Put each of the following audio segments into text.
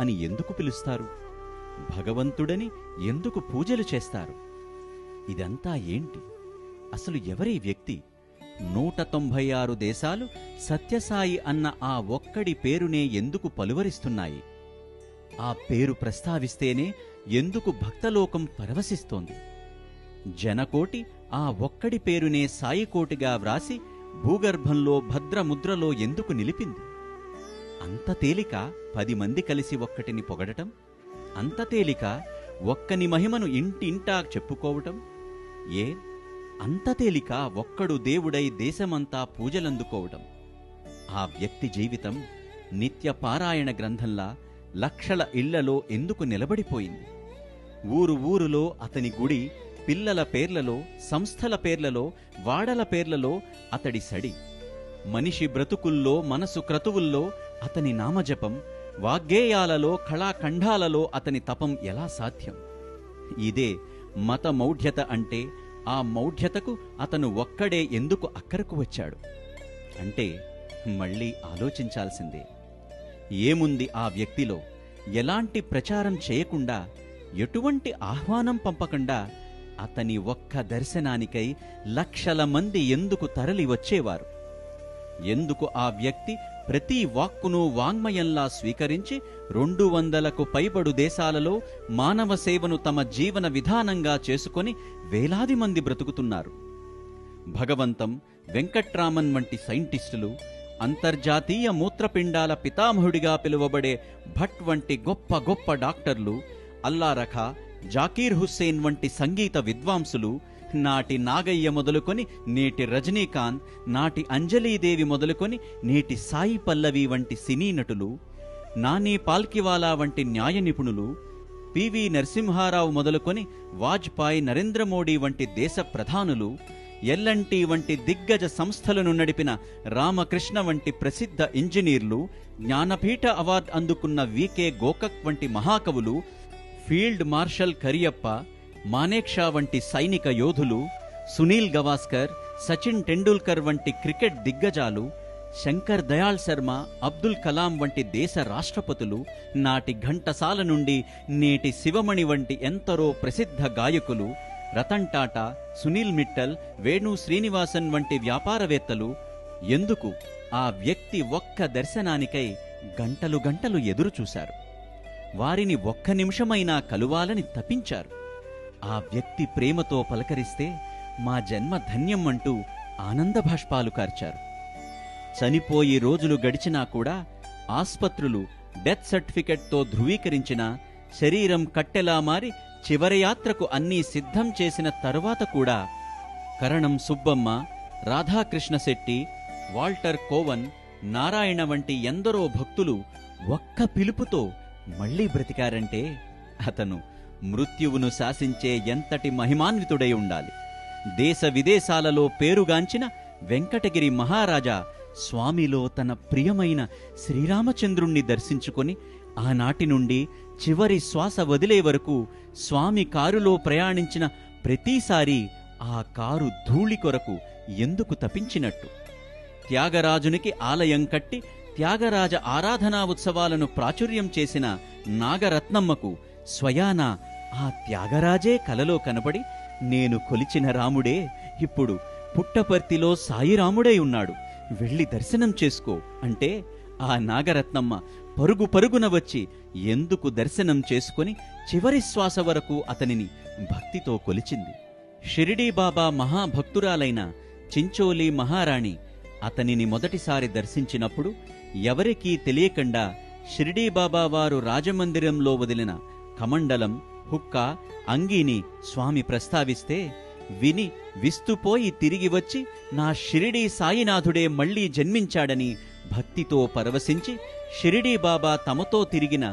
అని ఎందుకు పిలుస్తారు? భగవంతుడని ఎందుకు పూజలు చేస్తారు? ఇదంతా ఏంటి? అసలు ఎవరీ వ్యక్తి? 196 దేశాలు సత్యసాయి అన్న ఆ ఒక్కడి పేరునే ఎందుకు పలువరిస్తున్నాయి? ఆ పేరు ప్రస్తావిస్తేనే ఎందుకు భక్తలోకం పరవశిస్తోంది? జనకోటి ఆ ఒక్కడి పేరునే సాయికోటిగా వ్రాసి భూగర్భంలో భద్రముద్రలో ఎందుకు నిలిపింది? అంత తేలిక 10 మంది కలిసి ఒక్కటిని పొగడటం? అంత తేలిక ఒక్కని మహిమను ఇంటింటా చెప్పుకోవటం? అంత తేలిక ఒక్కడు దేవుడై దేశమంతా పూజలందుకోవటం? ఆ వ్యక్తి జీవితం నిత్య పారాయణ గ్రంథంలా లక్షల ఇళ్లలో ఎందుకు నిలబడిపోయింది? ఊరులో అతని గుడి, పిల్లల పేర్లలో, సంస్థల పేర్లలో, వాడల పేర్లలో అతడి సడి. మనిషి బ్రతుకుల్లో, మనసు క్రతువుల్లో అతని నామజపం, వాగ్గేయాలలో, కళాఖండాలలో అతని తపం ఎలా సాధ్యం? ఇదే మత మౌఢ్యత అంటే ఆ మౌఢ్యతకు అతను ఒక్కడే ఎందుకు అక్కరకు వచ్చాడు? అంటే మళ్ళీ ఆలోచించాల్సిందే. ఏముంది ఆ వ్యక్తిలో? ఎలాంటి ప్రచారం చేయకుండా, ఎటువంటి ఆహ్వానం పంపకుండా అతని ఒక్క దర్శనానికై లక్షల మంది ఎందుకు తరలి వచ్చేవారు? ఎందుకు ఆ వ్యక్తి ప్రతి వాక్కును వాంగ్మయంలా స్వీకరించి 200కు పైబడు దేశాలలో మానవ సేవను తమ జీవన విధానంగా చేసుకొని వేలాది మంది బ్రతుకుతున్నారు? భగవంతం, వెంకట్రామన్ వంటి సైంటిస్టులు, అంతర్జాతీయ మూత్రపిండాల పితామహుడిగా పిలువబడే భట్ వంటి గొప్ప గొప్ప డాక్టర్లు, అల్లారఖా, జాకీర్ హుస్సేన్ వంటి సంగీత విద్వాంసులు, నాటి నాగయ్య మొదలుకొని నేటి రజనీకాంత్, నాటి అంజలీదేవి మొదలుకొని నేటి సాయి పల్లవి వంటి సినీ నటులు, నాని పాల్కివాలా వంటి న్యాయ నిపుణులు, పివి నరసింహారావు మొదలుకొని వాజ్పాయ్, నరేంద్ర మోడీ వంటి దేశ ప్రధానులు, ఎల్ఎన్టీ వంటి దిగ్గజ సంస్థలను నడిపిన రామకృష్ణ వంటి ప్రసిద్ధ ఇంజనీర్లు, జ్ఞానపీఠ అవార్డు అందుకున్న వికే గోకక్ వంటి మహాకవులు, ఫీల్డ్ మార్షల్ కరియప్ప, మానేక్షా వంటి సైనిక యోధులు, సునీల్ గవాస్కర్, సచిన్ టెండూల్కర్ వంటి క్రికెట్ దిగ్గజాలు, శంకర్ దయాళ్ శర్మ, అబ్దుల్ కలాం వంటి దేశ రాష్ట్రపతులు, నాటి ఘంటసాల నుండి నేటి శివమణి వంటి ఎందరో ప్రసిద్ధ గాయకులు, రతన్ టాటా, సునీల్ మిట్టల్, వేణు శ్రీనివాసన్ వంటి వ్యాపారవేత్తలు ఎందుకు ఆ వ్యక్తి ఒక్క దర్శనానికై గంటలు గంటలు ఎదురుచూశారు? వారిని ఒక్క నిమిషమైనా కలువాలని తపించారు. ఆ వ్యక్తి ప్రేమతో పలకరిస్తే మా జన్మ ధన్యం అంటూ ఆనందభాష్పాలు కార్చారు. చనిపోయి రోజులు గడిచినా కూడా ఆస్పత్రులు డెత్ సర్టిఫికెట్తో ధృవీకరించిన శరీరం కట్టెలా మారి చివరి యాత్రకు అన్నీ సిద్ధం చేసిన తరువాత కూడా కరణం సుబ్బమ్మ, రాధాకృష్ణ శెట్టి, వాల్టర్ కోవన్, నారాయణ వంటి ఎందరో భక్తులు ఒక్క పిలుపుతో మళ్లీ బ్రతికారంటే అతను మృత్యువును శాసించే ఎంతటి మహిమాన్వితుడై ఉండాలి. దేశ విదేశాలలో పేరుగాంచిన వెంకటగిరి మహారాజా స్వామిలో తన ప్రియమైన శ్రీరామచంద్రుణ్ణి దర్శించుకొని ఆనాటి నుండి చివరి శ్వాస వదిలే వరకు స్వామి కారులో ప్రయాణించిన ప్రతిసారి ఆ కారు ధూళి కొరకు ఎందుకు తపించినట్టు? త్యాగరాజునికి ఆలయం కట్టి త్యాగరాజ ఆరాధనా ఉత్సవాలను ప్రాచుర్యం చేసిన నాగరత్నమ్మకు స్వయాన ఆ త్యాగరాజే కలలో కనబడి, నేను కొలిచిన రాముడే ఇప్పుడు పుట్టపర్తిలో సాయిరాముడై ఉన్నాడు, వెళ్ళి దర్శనం చేసుకో అంటే ఆ నాగరత్నమ్మ పరుగు పరుగున వచ్చి ఎందుకు దర్శనం చేసుకొని చివరి శ్వాస వరకు అతనిని భక్తితో కొలిచింది? షిరిడీ బాబా మహాభక్తురాలైన చించోలి మహారాణి అతనిని మొదటిసారి దర్శించినప్పుడు ఎవరికీ తెలియకుండా షిరిడీ బాబా వారు రాజమందిరంలో వదిలిన కమండలం, హుక్కా, అంగీని స్వామి ప్రస్తావిస్తే విని విస్తుపోయి తిరిగి వచ్చి నా షిరిడీ సాయినాథుడే మళ్లీ జన్మించాడని భక్తితో పరవశించి షిరిడీ బాబా తమతో తిరిగిన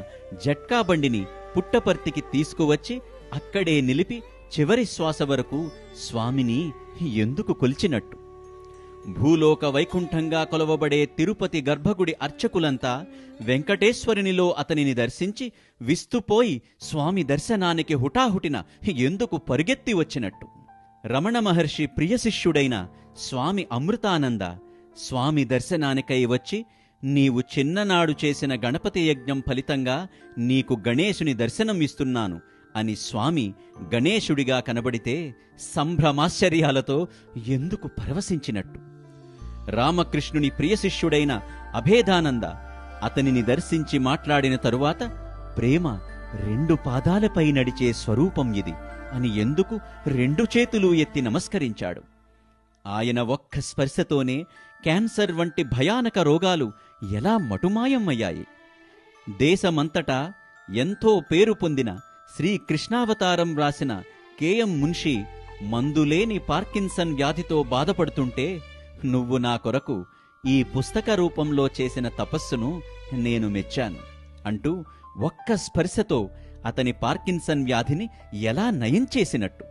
జట్కా బండిని పుట్టపర్తికి తీసుకువచ్చి అక్కడే నిలిపి చివరి శ్వాస వరకు స్వామిని ఎందుకు కొలిచినట్టు? భూలోక వైకుంఠంగా కొలవబడే తిరుపతి గర్భగుడి అర్చకులంతా వెంకటేశ్వరునిలో అతనిని దర్శించి విస్తుపోయి స్వామి దర్శనానికి హుటాహుటిన ఎందుకు పరుగెత్తి వచ్చినట్టు? రమణ మహర్షి ప్రియ శిష్యుడైన స్వామి అమృతానంద స్వామి దర్శనానికై వచ్చి నీవు చిన్ననాడు చేసిన గణపతి యజ్ఞం ఫలితంగా నీకు గణేశుని దర్శనం ఇస్తున్నాను అని స్వామి గణేశుడిగా కనబడితే సంభ్రమాశ్చర్యాలతో ఎందుకు పరవశించినట్టు. రామకృష్ణుని ప్రియశిష్యుడైన అభేదానంద అతనిని దర్శించి మాట్లాడిన తరువాత ప్రేమ 2 పాదాలపై నడిచే స్వరూపం ఇది అని ఎందుకు 2 చేతులు ఎత్తి నమస్కరించాడు. ఆయన ఒక్క స్పర్శతోనే క్యాన్సర్ వంటి భయానక రోగాలు ఎలా మటుమాయమయ్యాయి. దేశమంతటా ఎంతో పేరు పొందిన శ్రీకృష్ణావతారం రాసిన కెఎం మున్షి మందులేని పార్కిన్సన్ వ్యాధితో బాధపడుతుంటే నువ్వు నా కొరకు ఈ పుస్తక రూపంలో చేసిన తపస్సును నేను మెచ్చాను అంటూ ఒక్క స్పర్శతో అతని పార్కిన్సన్ వ్యాధిని ఎలా నయం చేసినట్టు.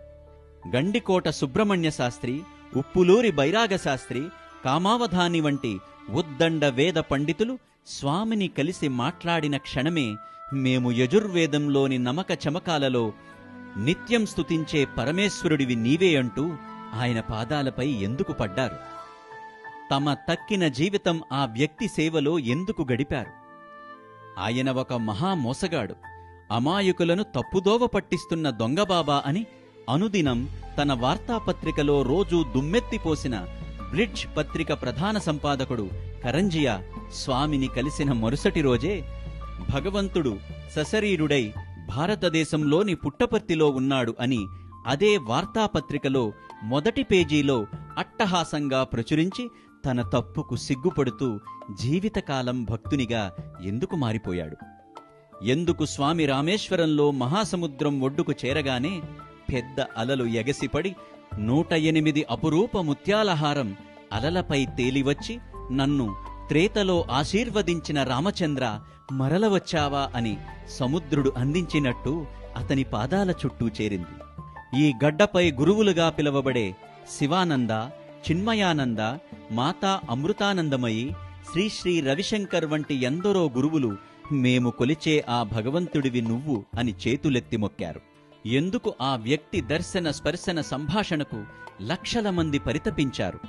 గండికోట సుబ్రహ్మణ్య శాస్త్రి, ఉప్పులూరి బైరాగ శాస్త్రి, కామావధాని వంటి ఉద్దండ వేద పండితులు స్వామిని కలిసి మాట్లాడిన క్షణమే మేము యజుర్వేదంలోని నమక చమకాలలో నిత్యం స్తుతించే పరమేశ్వరుడివి నీవే అంటూ ఆయన పాదాలపై ఎందుకు పడ్డారు. తమ తక్కిన జీవితం ఆ వ్యక్తి సేవలో ఎందుకు గడిపారు. ఆయన ఒక మహామోసగాడు, అమాయకులను తప్పుదోవ పట్టిస్తున్న దొంగబాబా అని అనుదినం తన వార్తాపత్రికలో రోజూ దుమ్మెత్తిపోసిన బ్లిడ్జ్ పత్రిక ప్రధాన సంపాదకుడు కరంజియా స్వామిని కలిసిన మరుసటి రోజే భగవంతుడు సశరీరుడై భారతదేశంలోని పుట్టపర్తిలో ఉన్నాడు అని అదే వార్తాపత్రికలో మొదటి పేజీలో అట్టహాసంగా ప్రచురించి తన తప్పుకు సిగ్గుపడుతూ జీవితకాలం భక్తునిగా ఎందుకు మారిపోయాడు. ఎందుకు స్వామి రామేశ్వరంలో మహాసముద్రం ఒడ్డుకు చేరగానే పెద్ద అలలు ఎగసిపడి 108 అపురూప ముత్యాలహారం అలలపై తేలివచ్చి నన్ను త్రేతలో ఆశీర్వదించిన రామచంద్ర మరల వచ్చావా అని సముద్రుడు అందించినట్టు అతని పాదాల చుట్టూ చేరింది. ఈ గడ్డపై గురువులుగా పిలవబడే శివానంద, చిన్మయానంద, మాతా అమృతానందమయి, శ్రీ శ్రీ రవిశంకర్ వంటి ఎందరో గురువులు మేము కొలిచే ఆ భగవంతుడివి నువ్వు అని చేతులెత్తి మొక్కారు. ఎందుకు ఆ వ్యక్తి దర్శన స్పర్శన సంభాషణకు లక్షల మంది పరితపించారు.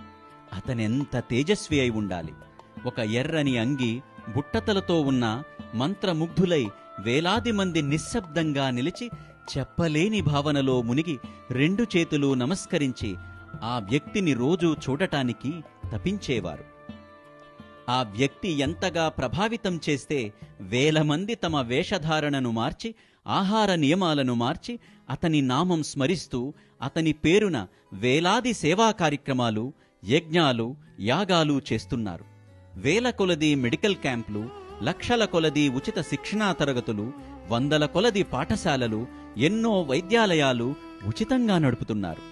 అతనెంత తేజస్వి అయి ఉండాలి. ఒక ఎర్రని అంగి, బుట్టతలతో ఉన్న మంత్రముగ్ధులై వేలాది మంది నిశ్శబ్దంగా నిలిచి చెప్పలేని భావనలో మునిగి 2 చేతులు నమస్కరించి ఆ వ్యక్తిని రోజూ చూడటానికి తపించేవారు. ఆ వ్యక్తి ఎంతగా ప్రభావితం చేస్తే వేల మంది తమ వేషధారణను మార్చి, ఆహార నియమాలను మార్చి, అతని నామం స్మరిస్తూ అతని పేరున వేలాది సేవా కార్యక్రమాలు, యజ్ఞాలు, యాగాలు చేస్తున్నారు. వేల కొలది మెడికల్ క్యాంపులు, లక్షల కొలది ఉచిత శిక్షణా తరగతులు, వందల కొలది పాఠశాలలు, ఎన్నో వైద్యాలయాలు ఉచితంగా నడుపుతున్నారు.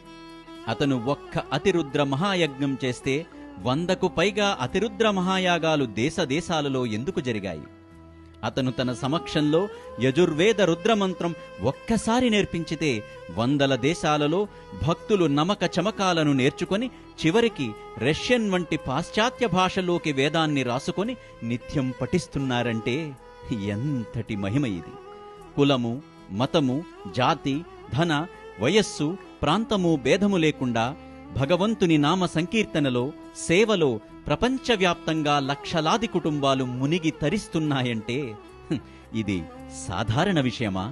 అతను ఒక్క అతిరుద్ర మహాయజ్ఞం చేస్తే 100కు పైగా అతిరుద్ర మహాయాగాలు దేశాలలో ఎందుకు జరిగాయి? అతను తన సమక్షంలో యజుర్వేద రుద్రమంత్రం ఒక్కసారి నేర్పించితే 100 దేశాలలో భక్తులు నమక చమకాలను నేర్చుకొని చివరికి రష్యన్ వంటి పాశ్చాత్య భాషలోకి వేదాన్ని రాసుకొని నిత్యం పఠిస్తున్నారంటే ఎంతటి మహిమ ఇది! కులము, మతము, జాతి, ధన, వయస్సు, ప్రాంతము భేదము లేకుండా భగవంతుని నామ సంకీర్తనలో, సేవలో ప్రపంచవ్యాప్తంగా లక్షలాది కుటుంబాలు మునిగి తరిస్తున్నాయంటే ఇది సాధారణ విషయమా?